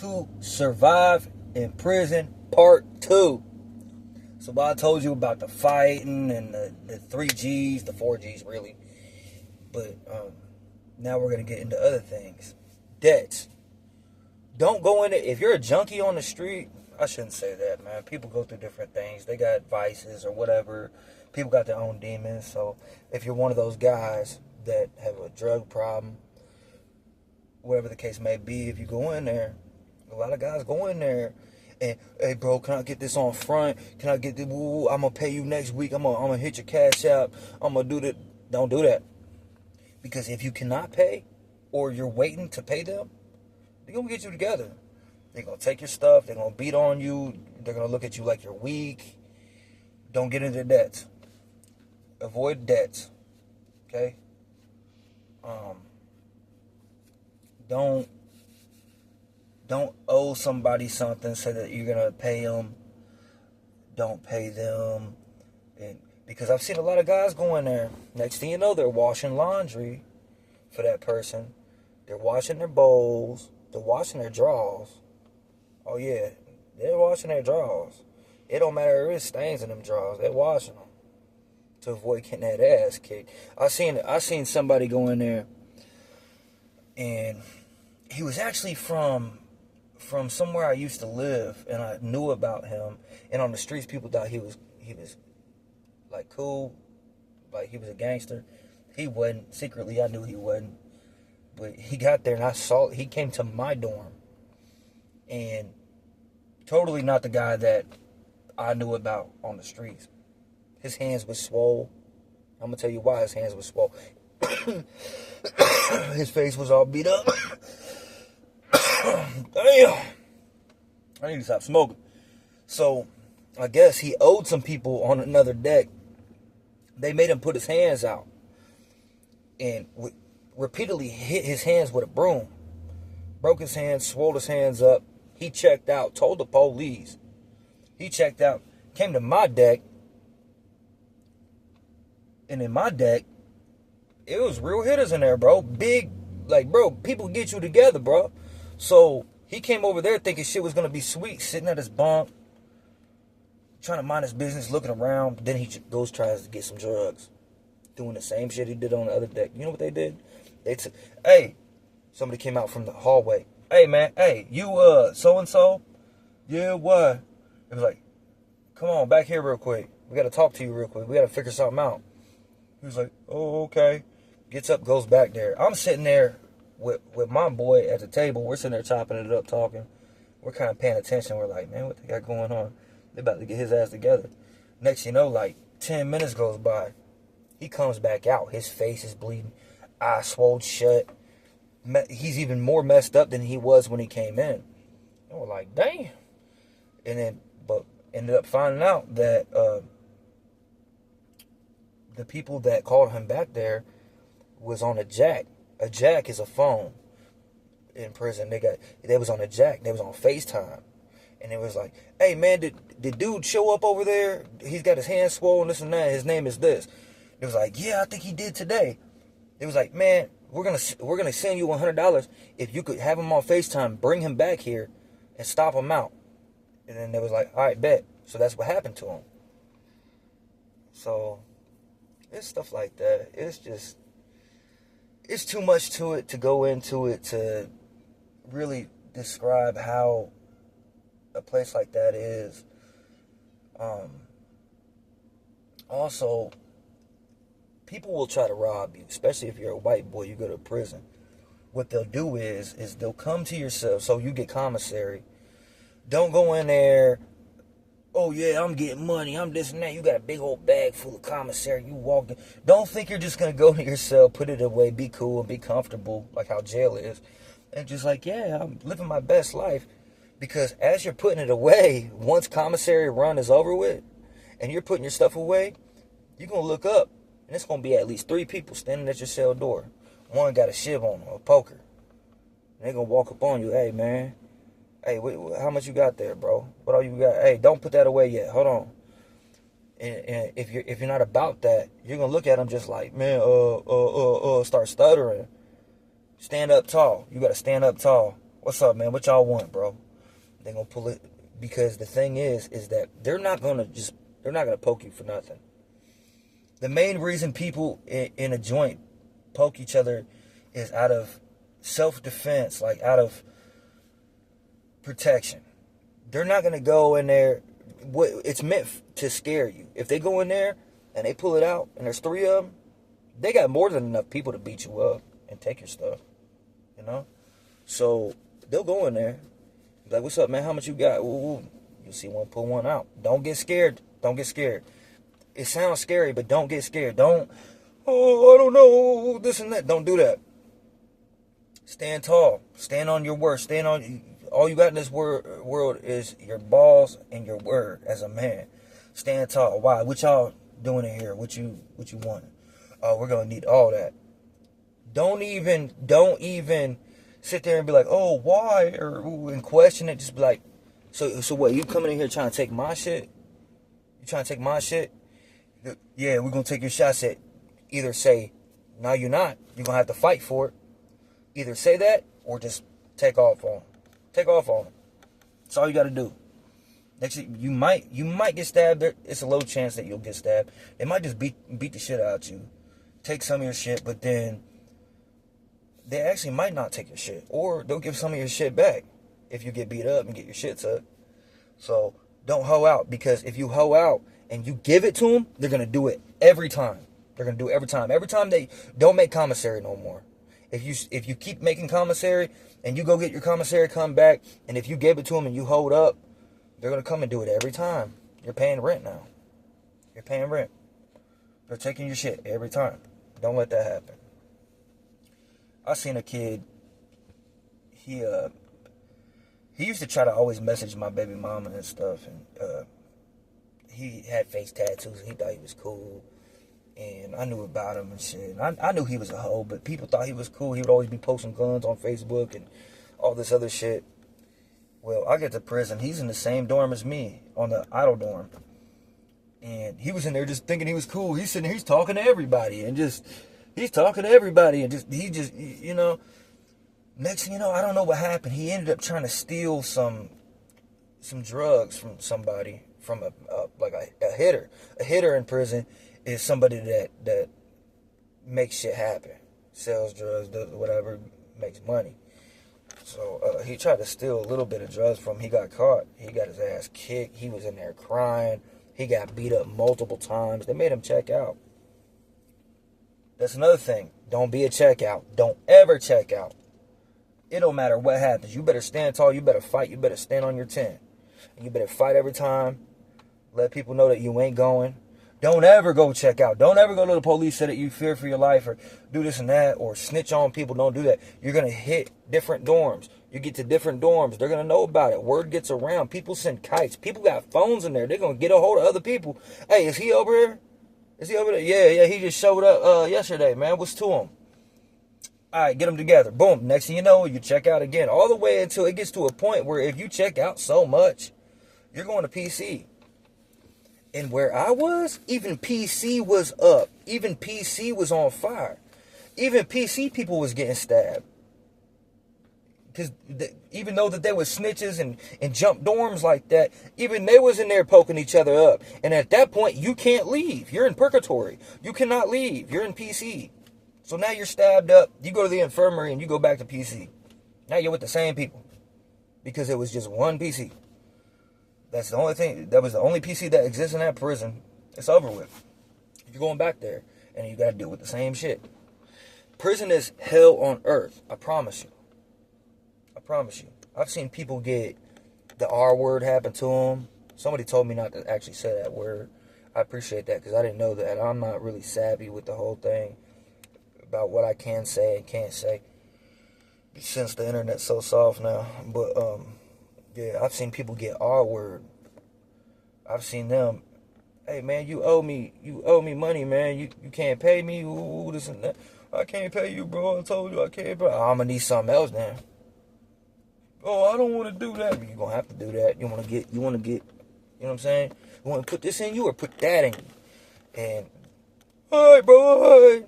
to survive in prison part 2. So what I told you about the fighting and the 3Gs, the 4Gs really. But now we're going to get into other things. Debts. Don't go in it. If you're a junkie on the street, I shouldn't say that, man. People go through different things. They got vices or whatever. People got their own demons. So if you're one of those guys that have a drug problem, whatever the case may be, if you go in there, a lot of guys go in there and, hey, bro, can I get this on front? Can I get this? I'm going to pay you next week. I'm going to hit your cash app. I'm going to do that. Don't do that. Because if you cannot pay or you're waiting to pay them, they're going to get you together. They're going to take your stuff. They're going to beat on you. They're going to look at you like you're weak. Don't get into debts. Avoid debts. Okay? Don't owe somebody something so that you're going to pay them. Don't pay them. And because I've seen a lot of guys go in there. Next thing you know, they're washing laundry for that person. They're washing their bowls. They're washing their drawers. Oh, yeah. They're washing their drawers. It don't matter if there's stains in them drawers. They're washing them to avoid getting that ass kicked. I seen somebody go in there, and he was actually from somewhere I used to live, and I knew about him. And on the streets, people thought he was like cool, like he was a gangster. He wasn't. Secretly, I knew he wasn't. But he got there, and he came to my dorm, and totally not the guy that I knew about on the streets. His hands were swole. I'm gonna tell you why his hands were swole. His face was all beat up. Damn. I need to stop smoking. So, I guess he owed some people on another deck. They made him put his hands out. And repeatedly hit his hands with a broom. Broke his hands, swole his hands up. He checked out, told the police. He checked out, came to my deck. And in my deck, it was real hitters in there, bro. Big, like, bro, people get you together, bro. So he came over there thinking shit was going to be sweet, sitting at his bunk, trying to mind his business, looking around. Then he tries to get some drugs. Doing the same shit he did on the other deck. You know what they did? They took, hey, somebody came out from the hallway. Hey, man, hey, you, so-and-so? Yeah, what? It was like, come on, back here real quick. We got to talk to you real quick. We got to figure something out. He was like, oh, okay. Gets up, goes back there. I'm sitting there with my boy at the table. We're sitting there chopping it up, talking. We're kind of paying attention. We're like, man, what they got going on? They about to get his ass together. Next you know, like 10 minutes goes by. He comes back out. His face is bleeding. Eyes swollen shut. He's even more messed up than he was when he came in. And we're like, damn. And then, but ended up finding out that the people that called him back there was on a jack. A jack is a phone in prison. They was on a jack. They was on FaceTime. And it was like, hey, man, did dude show up over there? He's got his hands swollen, this and that. His name is this. It was like, yeah, I think he did today. It was like, man, we're gonna send you $100 if you could have him on FaceTime, bring him back here, and stop him out. And then they was like, all right, bet. So that's what happened to him. So it's stuff like that. It's too much to it to go into it to really describe how a place like that is. Also, people will try to rob you, especially if you're a white boy, you go to prison. What they'll do is they'll come to yourself, so you get commissary. Don't go in there, oh yeah, I'm getting money, I'm this and that. You got a big old bag full of commissary, you walk in. Don't think you're just going to go to your cell, put it away, be cool and be comfortable, like how jail is. And just like, yeah, I'm living my best life. Because as you're putting it away, once commissary run is over with, and you're putting your stuff away, you're going to look up, and it's going to be at least 3 people standing at your cell door. One got a shiv on them, a poker. And they're going to walk up on you, hey, man. Hey, how much you got there, bro? What all you got? Hey, don't put that away yet. Hold on. And if you're not about that, you're going to look at them just like, man, start stuttering. Stand up tall. You got to stand up tall. What's up, man? What y'all want, bro? They're gonna pull it because the thing is that they're not gonna poke you for nothing. The main reason people in a joint poke each other is out of self-defense, like out of protection. They're not gonna go in there. It's meant to scare you. If they go in there and they pull it out and there's 3 of them, they got more than enough people to beat you up and take your stuff, you know? So they'll go in there, be like, what's up, man? How much you got? Ooh. You see one, pull one out. Don't get scared. Don't get scared. It sounds scary, but don't get scared. Don't, I don't know, this and that. Don't do that. Stand tall. Stand on your word. All you got in this world is your balls and your word as a man. Stand tall. Why? What y'all doing in here? What you want? Oh, we're gonna need all that. Don't even sit there and be like, oh, why? And question it. Just be like, so what? You coming in here trying to take my shit? You trying to take my shit? Yeah, we're gonna take your shots at. Either say, no, you're not. You're gonna have to fight for it. Either say that or just take off on them. Take off on them. That's all you got to do. Next, you might get stabbed. It's a low chance that you'll get stabbed. They might just beat the shit out of you, take some of your shit, but then they actually might not take your shit, or they'll give some of your shit back if you get beat up and get your shit took. So don't hoe out, because if you hoe out and you give it to them, they're gonna do it every time. They're gonna do it every time. Every time they don't make commissary no more. If you keep making commissary and you go get your commissary, come back, and if you gave it to them and you hold up, they're going to come and do it every time. You're paying rent now. You're paying rent. They're taking your shit every time. Don't let that happen. I seen a kid, he used to try to always message my baby mama and stuff, and he had face tattoos, and he thought he was cool. And I knew about him and shit. I knew he was a hoe, but people thought he was cool. He would always be posting guns on Facebook and all this other shit. Well, I get to prison. He's in the same dorm as me, on the idle dorm. And he was in there just thinking he was cool. He's sitting there, he's talking to everybody. And he's talking to everybody. And you know. Next thing you know, I don't know what happened. He ended up trying to steal some drugs from somebody, from a hitter. A hitter in prison is somebody that makes shit happen, sells drugs, does whatever, makes money. So he tried to steal a little bit of drugs from him. He got caught. He got his ass kicked. He was in there crying. He got beat up multiple times. They made him check out. That's another thing. Don't be a checkout. Don't ever check out. It don't matter what happens. You better stand tall. You better fight. You better stand on your 10. And you better fight every time. Let people know that you ain't going. Don't ever go check out. Don't ever go to the police, say that you fear for your life or do this and that or snitch on people. Don't do that. You're going to hit different dorms. You get to different dorms. They're going to know about it. Word gets around. People send kites. People got phones in there. They're going to get a hold of other people. Hey, is he over here? Is he over there? Yeah, he just showed up yesterday, man. What's to him? All right, get them together. Boom. Next thing you know, you check out again. All the way until it gets to a point where if you check out so much, you're going to PC. And where I was, even PC was up. Even PC was on fire. Even PC people was getting stabbed. Because even though that they were snitches and jump dorms like that, even they was in there poking each other up. And at that point, you can't leave. You're in purgatory. You cannot leave. You're in PC. So now you're stabbed up. You go to the infirmary and you go back to PC. Now you're with the same people. Because it was just one PC. That's the only thing. That was the only PC that exists in that prison. It's over with. You're going back there, and you got to deal with the same shit. Prison is hell on earth. I promise you. I promise you. I've seen people get the R word happen to them. Somebody told me not to actually say that word. I appreciate that because I didn't know that. I'm not really savvy with the whole thing about what I can say and can't say since the internet's so soft now. But yeah, I've seen people get R word. I've seen them, hey man, you owe me money, man. You can't pay me. Ooh, this and that. I can't pay you, bro. I told you I can't pay. I'm gonna need something else now. Oh, I don't want to do that. But you're gonna have to do that. You wanna get, you know what I'm saying? You wanna put this in you or put that in you? And all right, bro, all right.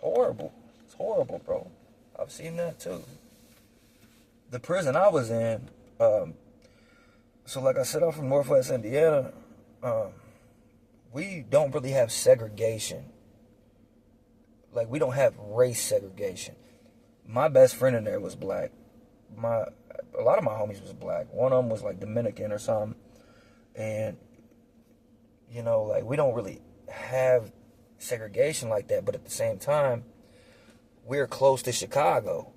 Horrible. It's horrible, bro. I've seen that too. the prison I was in, so like I said, I'm from Northwest Indiana. We don't really have segregation. Like, we don't have race segregation. My best friend in there was black. A lot of my homies was black. One of them was like Dominican or something. And, you know, like, we don't really have segregation like that. But at the same time, we're close to Chicago.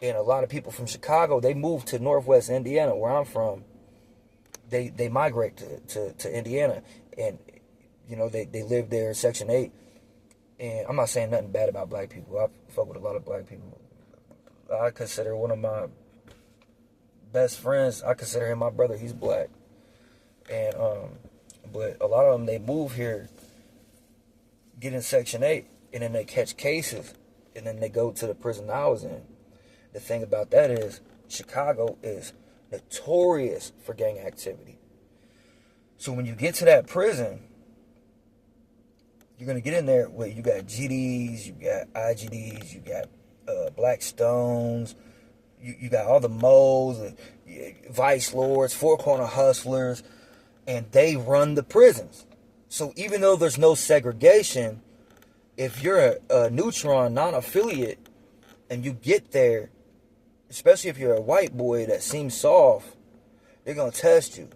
And a lot of people from Chicago, they move to Northwest Indiana, where I'm from. They migrate to Indiana. And, you know, they live there in Section 8. And I'm not saying nothing bad about black people. I fuck with a lot of black people. I consider one of my best friends, I consider him my brother. He's black. And but a lot of them, they move here, get in Section 8, and then they catch cases, and then they go to the prison I was in. The thing about that is, Chicago is notorious for gang activity. So when you get to that prison, you're going to get in there where you got GDs, you got IGDs, you got Blackstones, you got all the Moes, Vice Lords, Four Corner Hustlers, and they run the prisons. So even though there's no segregation, if you're a neutron, non-affiliate, and you get there, especially if you're a white boy that seems soft, they're going to test you.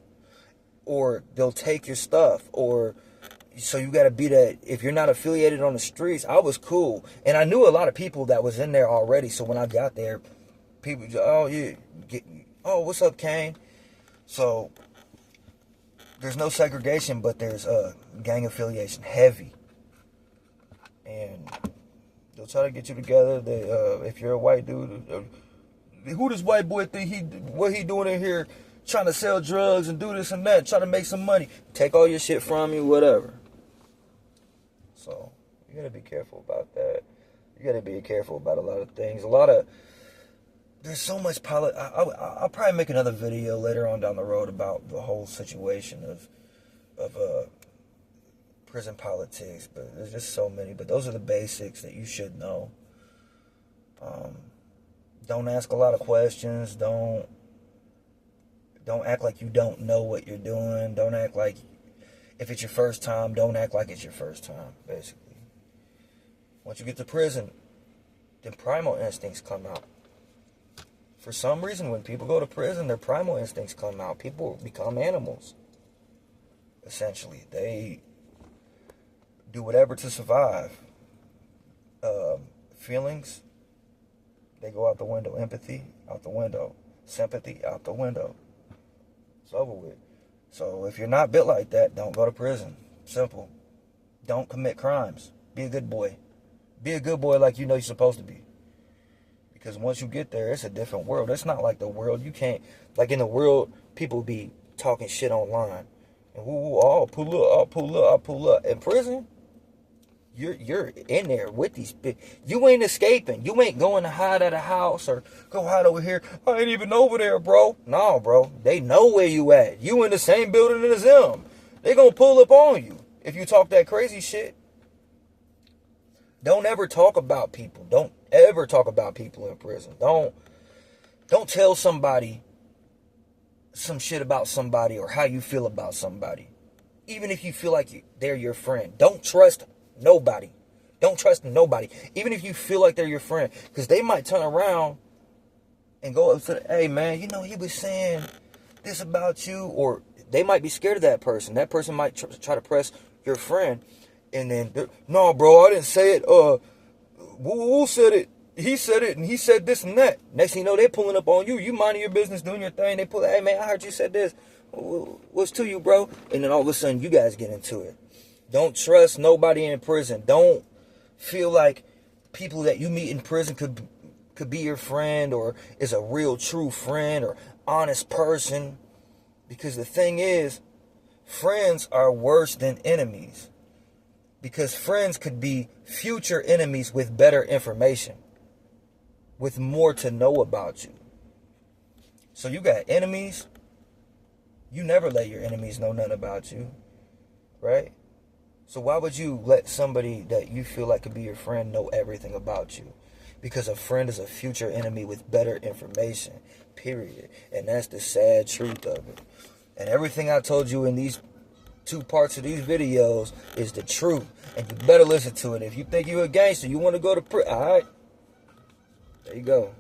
Or they'll take your stuff. Or so you got to be that. If you're not affiliated on the streets, I was cool. And I knew a lot of people that was in there already. So when I got there, people, oh, yeah, what's up, Kane? So there's no segregation, but there's gang affiliation, heavy. And they'll try to get you together. If you're a white dude, who does white boy think what he doing in here, trying to sell drugs and do this and that, trying to make some money, take all your shit from you, whatever. So you gotta be careful about that. You gotta be careful about a lot of things. There's so much I'll probably make another video later on down the road about the whole situation of prison politics, but there's just so many. But those are the basics that you should know. Don't ask a lot of questions. Don't act like you don't know what you're doing. Don't act like, if it's your first time, don't act like it's your first time, basically. Once you get to prison, then primal instincts come out. For some reason, when people go to prison, their primal instincts come out. People become animals, essentially. They do whatever to survive. Feelings, they go out the window. Empathy, out the window. Sympathy, out the window. It's over with. So if you're not built like that, don't go to prison. Simple. Don't commit crimes. Be a good boy. Be a good boy like you know you're supposed to be. Because once you get there, it's a different world. It's not like the world. You can't, like in the world, people be talking shit online. And pull up. In prison, you're in there with these big. You ain't escaping. You ain't going to hide at a house or go hide over here. I ain't even over there, bro. No, bro. They know where you at. You in the same building as them. They gonna pull up on you if you talk that crazy shit. Don't ever talk about people. Don't ever talk about people in prison. Don't tell somebody some shit about somebody or how you feel about somebody. Even if you feel like they're your friend. Don't trust nobody. Don't trust nobody. Even if you feel like they're your friend. Because they might turn around and go up to, hey man, you know, he was saying this about you. Or they might be scared of that person. That person might try to press your friend. And then, no bro, I didn't say it. Woo said it. He said it and he said this and that. Next thing you know, they pulling up on you. You minding your business, doing your thing. They pull, hey man, I heard you said this. What's to you, bro? And then all of a sudden, you guys get into it. Don't trust nobody in prison. Don't feel like people that you meet in prison could be your friend or is a real true friend or honest person. Because the thing is, friends are worse than enemies. Because friends could be future enemies with better information. With more to know about you. So you got enemies. You never let your enemies know nothing about you. Right? So why would you let somebody that you feel like could be your friend know everything about you? Because a friend is a future enemy with better information. Period. And that's the sad truth of it. And everything I told you in these 2 parts of these videos is the truth. And you better listen to it. If you think you're a gangster, you want to go to prison, alright? There you go.